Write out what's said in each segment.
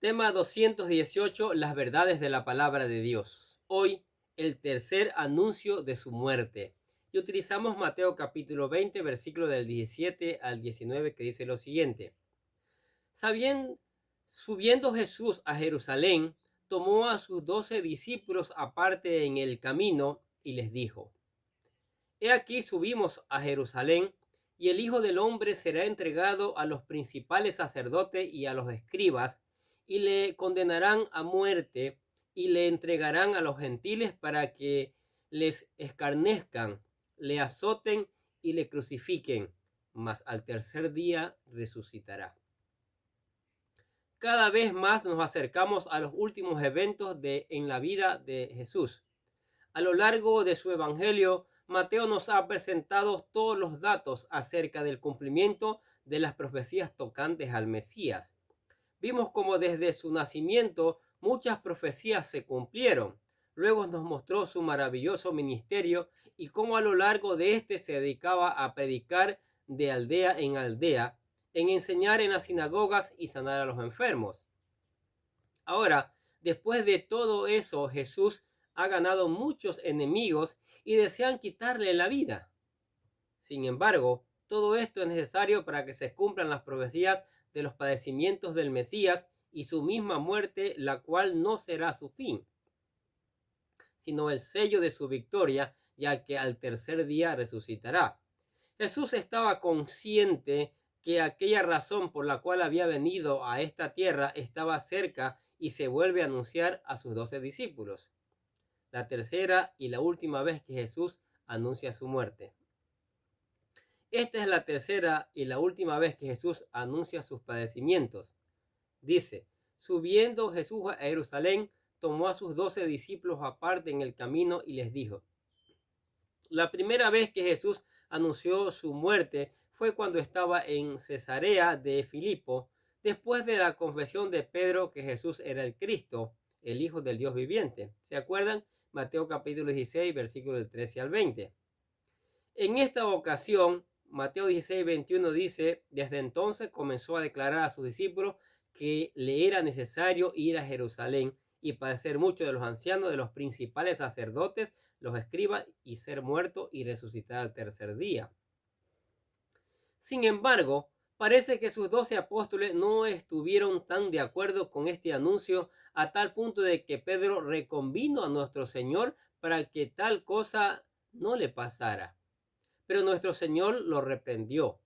Tema 218. Las verdades de la palabra de Dios. Hoy, el tercer anuncio de su muerte. Y utilizamos Mateo capítulo 20, versículo del 17 al 19, que dice lo siguiente. Subiendo Jesús a Jerusalén, tomó a sus 12 discípulos aparte en el camino y les dijo: He aquí subimos a Jerusalén, y el Hijo del Hombre será entregado a los principales sacerdotes y a los escribas, y le condenarán a muerte, y le entregarán a los gentiles para que les escarnezcan, le azoten y le crucifiquen, mas al tercer día resucitará. Cada vez más nos acercamos a los últimos eventos en la vida de Jesús. A lo largo de su evangelio, Mateo nos ha presentado todos los datos acerca del cumplimiento de las profecías tocantes al Mesías. Vimos cómo desde su nacimiento muchas profecías se cumplieron. Luego nos mostró su maravilloso ministerio y cómo a lo largo de este se dedicaba a predicar de aldea en aldea, en enseñar en las sinagogas y sanar a los enfermos. Ahora, después de todo eso, Jesús ha ganado muchos enemigos y desean quitarle la vida. Sin embargo, todo esto es necesario para que se cumplan las profecías de los padecimientos del Mesías y su misma muerte, la cual no será su fin, sino el sello de su victoria, ya que al tercer día resucitará. Jesús estaba consciente que aquella razón por la cual había venido a esta tierra estaba cerca y se vuelve a anunciar a sus 12 discípulos. La tercera y la última vez que Jesús anuncia su muerte. Esta es la tercera y la última vez que Jesús anuncia sus padecimientos. Dice: subiendo Jesús a Jerusalén, tomó a sus 12 discípulos aparte en el camino y les dijo. La primera vez que Jesús anunció su muerte fue cuando estaba en Cesarea de Filipo, después de la confesión de Pedro que Jesús era el Cristo, el Hijo del Dios viviente. ¿Se acuerdan? Mateo capítulo 16, versículos del 13 al 20. En esta ocasión, Mateo 16, 21 dice: desde entonces comenzó a declarar a sus discípulos que le era necesario ir a Jerusalén y padecer mucho de los ancianos, de los principales sacerdotes, los escribas, y ser muerto y resucitar al tercer día. Sin embargo, parece que sus 12 apóstoles no estuvieron tan de acuerdo con este anuncio, a tal punto de que Pedro reconvino a nuestro Señor para que tal cosa no le pasara. Pero nuestro Señor lo reprendió.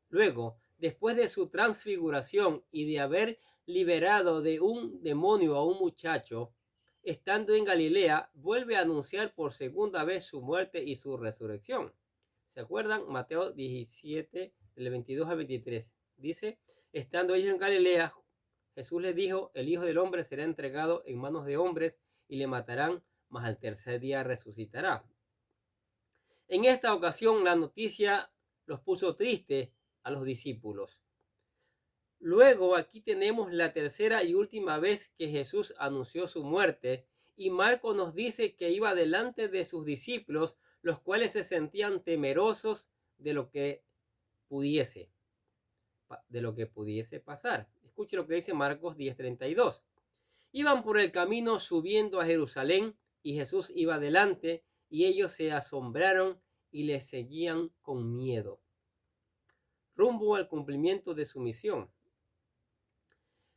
Luego, después de su transfiguración y de haber liberado de un demonio a un muchacho, estando en Galilea, vuelve a anunciar por segunda vez su muerte y su resurrección. ¿Se acuerdan? Mateo 17, del 22 al 23. Dice: estando ellos en Galilea, Jesús les dijo: el Hijo del Hombre será entregado en manos de hombres y le matarán, mas al tercer día resucitará. En esta ocasión la noticia los puso tristes a los discípulos. Luego aquí tenemos la tercera y última vez que Jesús anunció su muerte, y Marcos nos dice que iba delante de sus discípulos, los cuales se sentían temerosos de lo que pudiese pasar. Escuche lo que dice Marcos 10:32. Iban por el camino subiendo a Jerusalén, y Jesús iba delante, y ellos se asombraron y le seguían con miedo, rumbo al cumplimiento de su misión.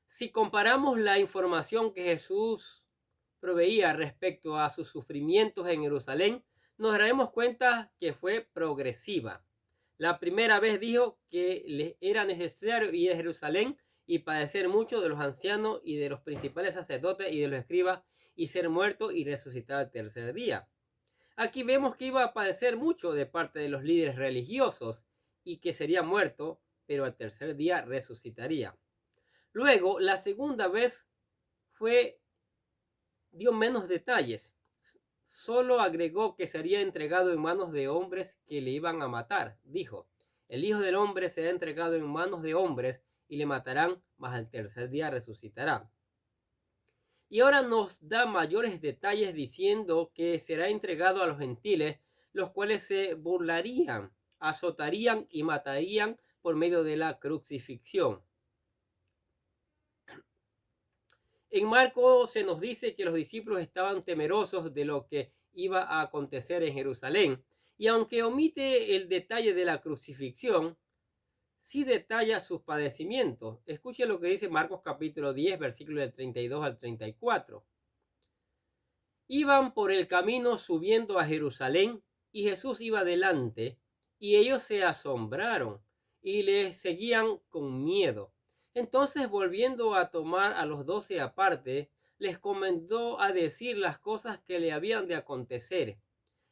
Si comparamos la información que Jesús proveía respecto a sus sufrimientos en Jerusalén, nos daremos cuenta que fue progresiva. La primera vez dijo que le era necesario ir a Jerusalén y padecer mucho de los ancianos y de los principales sacerdotes y de los escribas, y ser muerto y resucitar al tercer día. Aquí vemos que iba a padecer mucho de parte de los líderes religiosos y que sería muerto, pero al tercer día resucitaría. Luego, la segunda vez dio menos detalles. Solo agregó que sería entregado en manos de hombres que le iban a matar. Dijo: el Hijo del Hombre será entregado en manos de hombres y le matarán, mas al tercer día resucitará. Y ahora nos da mayores detalles diciendo que será entregado a los gentiles, los cuales se burlarían, azotarían y matarían por medio de la crucifixión. En Marcos se nos dice que los discípulos estaban temerosos de lo que iba a acontecer en Jerusalén, y aunque omite el detalle de la crucifixión, sí detalla sus padecimientos. Escuche lo que dice Marcos capítulo 10, versículos del 32 al 34. Iban por el camino subiendo a Jerusalén, y Jesús iba delante, y ellos se asombraron y le seguían con miedo. Entonces, volviendo a tomar a los 12 aparte, les comenzó a decir las cosas que le habían de acontecer.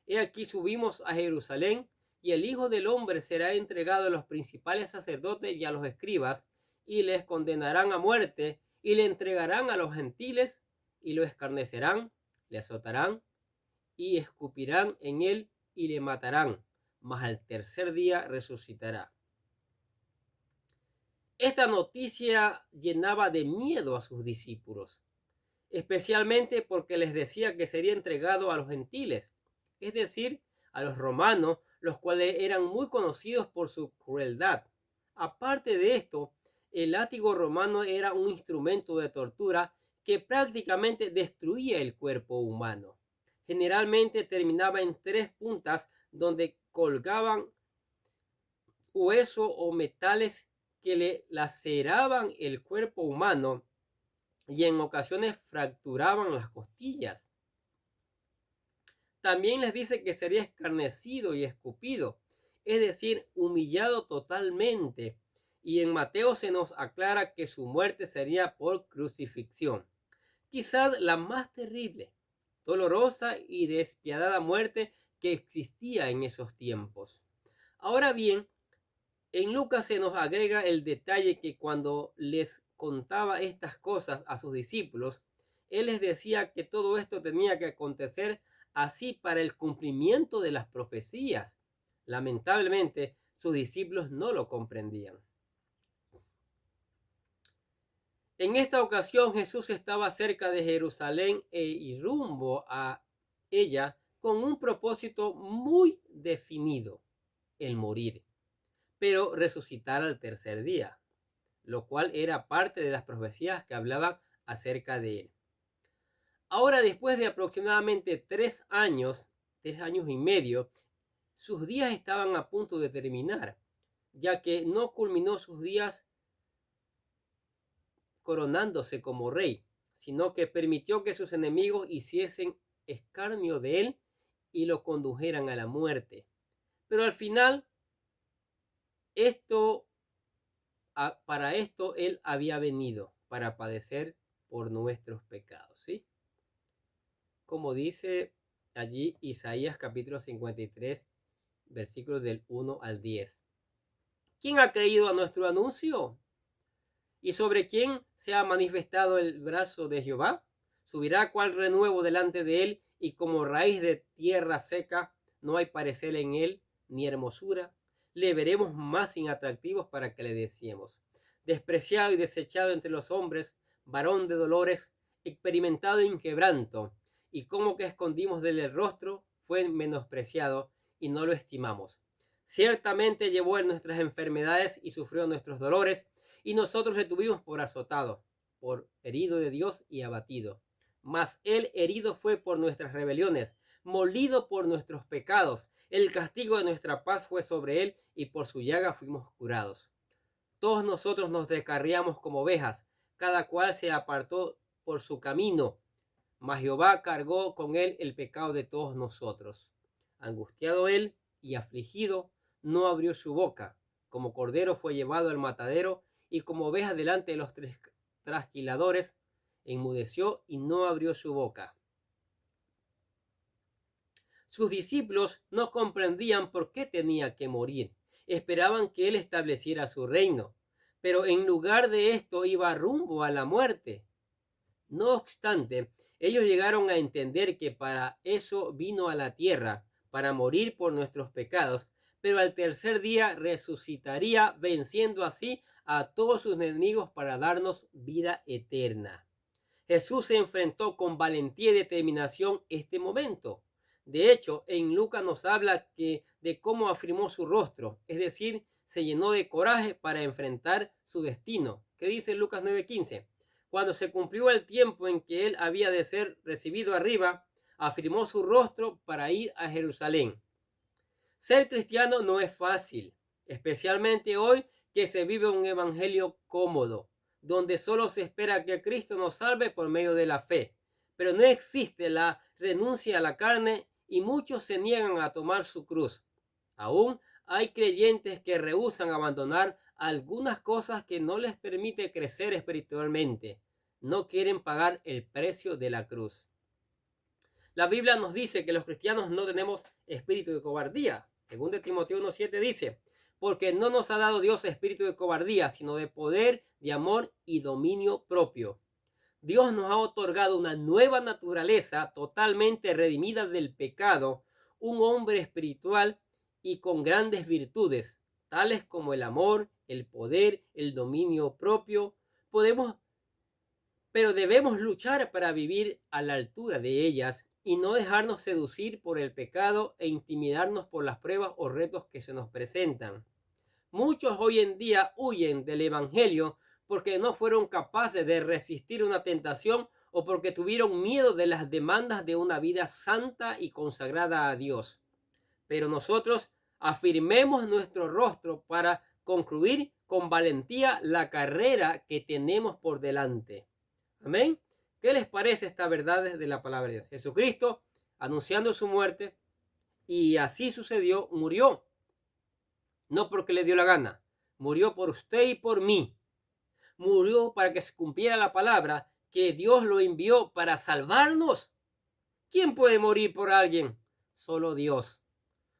He aquí subimos a Jerusalén, y el Hijo del Hombre será entregado a los principales sacerdotes y a los escribas, y les condenarán a muerte, y le entregarán a los gentiles, y lo escarnecerán, le azotarán, y escupirán en él, y le matarán, mas al tercer día resucitará. Esta noticia llenaba de miedo a sus discípulos, especialmente porque les decía que sería entregado a los gentiles, es decir, a los romanos, los cuales eran muy conocidos por su crueldad. Aparte de esto, el látigo romano era un instrumento de tortura que prácticamente destruía el cuerpo humano. Generalmente terminaba en 3 puntas donde colgaban hueso o metales que le laceraban el cuerpo humano y en ocasiones fracturaban las costillas. También les dice que sería escarnecido y escupido, es decir, humillado totalmente. Y en Mateo se nos aclara que su muerte sería por crucifixión. Quizás la más terrible, dolorosa y despiadada muerte que existía en esos tiempos. Ahora bien, en Lucas se nos agrega el detalle que cuando les contaba estas cosas a sus discípulos, él les decía que todo esto tenía que acontecer así para el cumplimiento de las profecías. Lamentablemente, sus discípulos no lo comprendían. En esta ocasión Jesús estaba cerca de Jerusalén y rumbo a ella con un propósito muy definido, el morir, pero resucitar al tercer día, lo cual era parte de las profecías que hablaban acerca de él. Ahora, después de aproximadamente 3 años, 3 años y medio, sus días estaban a punto de terminar, ya que no culminó sus días coronándose como rey, sino que permitió que sus enemigos hiciesen escarnio de él y lo condujeran a la muerte. Pero al final, para esto él había venido, para padecer por nuestros pecados, ¿sí? Como dice allí Isaías capítulo 53, versículos del 1 al 10. ¿Quién ha creído a nuestro anuncio? ¿Y sobre quién se ha manifestado el brazo de Jehová? Subirá cual renuevo delante de él, y como raíz de tierra seca, no hay parecer en él, ni hermosura. Le veremos más sin atractivos para que le deseemos. Despreciado y desechado entre los hombres, varón de dolores, experimentado en quebranto, y como que escondimos de él el rostro, fue menospreciado, y no lo estimamos. Ciertamente llevó en nuestras enfermedades y sufrió nuestros dolores, y nosotros le tuvimos por azotado, por herido de Dios y abatido. Mas él herido fue por nuestras rebeliones, molido por nuestros pecados. El castigo de nuestra paz fue sobre él, y por su llaga fuimos curados. Todos nosotros nos descarriamos como ovejas, cada cual se apartó por su camino, mas Jehová cargó con él el pecado de todos nosotros. Angustiado él y afligido, no abrió su boca. Como cordero fue llevado al matadero, y como oveja delante de los trasquiladores, enmudeció y no abrió su boca. Sus discípulos no comprendían por qué tenía que morir. Esperaban que él estableciera su reino, pero en lugar de esto iba rumbo a la muerte. No obstante, ellos llegaron a entender que para eso vino a la tierra, para morir por nuestros pecados, pero al tercer día resucitaría, venciendo así a todos sus enemigos para darnos vida eterna. Jesús se enfrentó con valentía y determinación este momento. De hecho, en Lucas nos habla de cómo afirmó su rostro, es decir, se llenó de coraje para enfrentar su destino. ¿Qué dice Lucas 9:15? Cuando se cumplió el tiempo en que él había de ser recibido arriba, afirmó su rostro para ir a Jerusalén. Ser cristiano no es fácil, especialmente hoy que se vive un evangelio cómodo, donde solo se espera que Cristo nos salve por medio de la fe. Pero no existe la renuncia a la carne y muchos se niegan a tomar su cruz. Aún hay creyentes que rehúsan abandonar algunas cosas que no les permite crecer espiritualmente. No quieren pagar el precio de la cruz. La Biblia nos dice que los cristianos no tenemos espíritu de cobardía. Según de Timoteo 1:7 dice, porque no nos ha dado Dios espíritu de cobardía, sino de poder, de amor y dominio propio. Dios nos ha otorgado una nueva naturaleza totalmente redimida del pecado, un hombre espiritual y con grandes virtudes, tales como el amor, el poder, el dominio propio. Pero debemos luchar para vivir a la altura de ellas y no dejarnos seducir por el pecado e intimidarnos por las pruebas o retos que se nos presentan. Muchos hoy en día huyen del evangelio porque no fueron capaces de resistir una tentación o porque tuvieron miedo de las demandas de una vida santa y consagrada a Dios. Pero nosotros afirmemos nuestro rostro para concluir con valentía la carrera que tenemos por delante. Amén. ¿Qué les parece esta verdad de la palabra de Dios? Jesucristo, anunciando su muerte, y así sucedió, murió. No porque le dio la gana, murió por usted y por mí. Murió para que se cumpliera la palabra que Dios lo envió para salvarnos. ¿Quién puede morir por alguien? Solo Dios.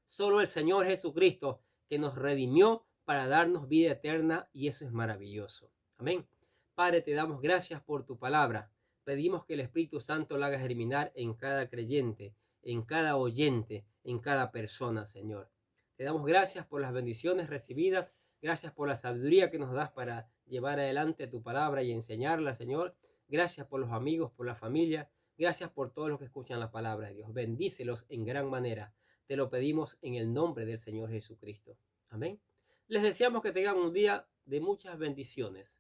Solo el Señor Jesucristo, que nos redimió para darnos vida eterna, y eso es maravilloso. Amén. Padre, te damos gracias por tu palabra. Pedimos que el Espíritu Santo la haga germinar en cada creyente, en cada oyente, en cada persona, Señor. Te damos gracias por las bendiciones recibidas. Gracias por la sabiduría que nos das para llevar adelante tu palabra y enseñarla, Señor. Gracias por los amigos, por la familia. Gracias por todos los que escuchan la palabra de Dios. Bendícelos en gran manera. Te lo pedimos en el nombre del Señor Jesucristo. Amén. Les deseamos que tengan un día de muchas bendiciones.